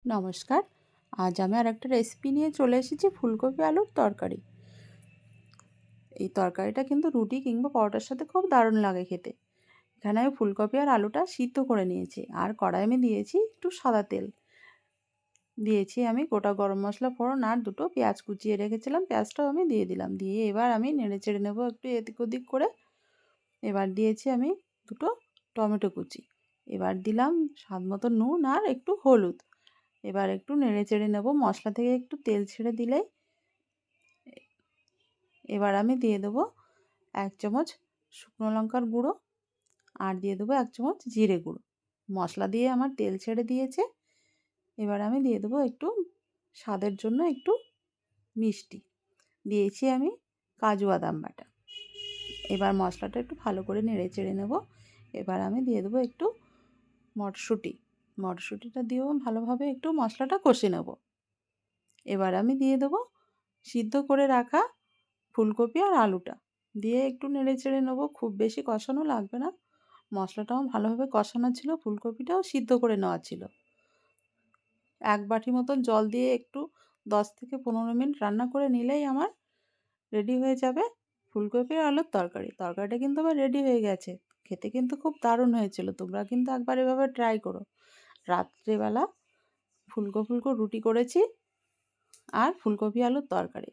নমস্কার। আজ আমি আরেকটা রেসিপি নিয়ে চলে এসেছি, ফুলকপি আলুর তরকারি। এই তরকারিটা কিন্তু রুটি কিংবা পরোটার সাথে খুব দারুণ লাগে খেতে। এখানে আমি ফুলকপি আর আলুটা সিদ্ধ করে নিয়েছি, আর কড়াই আমি দিয়েছি একটু সাদা তেল। দিয়েছি আমি গোটা গরম মশলা ফোড়ন আর দুটো পেঁয়াজ কুচিয়ে রেখেছিলাম, পেঁয়াজটাও আমি দিয়ে দিলাম। দিয়ে এবার আমি নেড়ে চেড়ে নেবো একটু এদিক ওদিক করে। এবার দিয়েছি আমি দুটো টমেটো কুচি। এবার দিলাম স্বাদ মতো নুন আর একটু হলুদ। এবার একটু নেড়ে চেড়ে নেবো। মশলা থেকে একটু তেল ছেড়ে দিলেই এবার আমি দিয়ে দেবো 1 চামচ শুকনো লঙ্কার গুঁড়ো, আর দিয়ে দেবো 1 চামচ জিরে গুঁড়ো। মশলা দিয়ে আমার তেল ছেড়ে দিয়েছে। এবার আমি দিয়ে দেবো একটু স্বাদের জন্য একটু মিষ্টি। দিয়েছি আমি কাজু বাদাম বাটা। এবার মশলাটা একটু ভালো করে নেড়ে চেড়ে নেব। এবার আমি দিয়ে দেবো একটু মটরশুঁটি। মটরশুঁটিটা দিয়েও ভালোভাবে একটু মশলাটা কষে নেব। এবার আমি দিয়ে দেবো সিদ্ধ করে রাখা ফুলকপি আর আলুটা। দিয়ে একটু নেড়ে চেড়ে নেবো। খুব বেশি কষানো লাগবে না। মশলাটাও ভালোভাবে কষানো ছিল, ফুলকপিটাও সিদ্ধ করে নেওয়া ছিল। 1 বাটি মতন জল দিয়ে একটু 10 থেকে 15 মিনিট রান্না করে নিলেই আমার রেডি হয়ে যাবে ফুলকপি আর আলুর তরকারি। তরকারিটা কিন্তু আমার রেডি হয়ে গেছে। খেতে কিন্তু খুব দারুণ হয়েছিল। তোমরা কিন্তু একবার এভাবে ট্রাই করো। রাত্রেবেলা ফুলকো ফুলকো রুটি করেছি আর ফুলকপি আলুর তরকারি।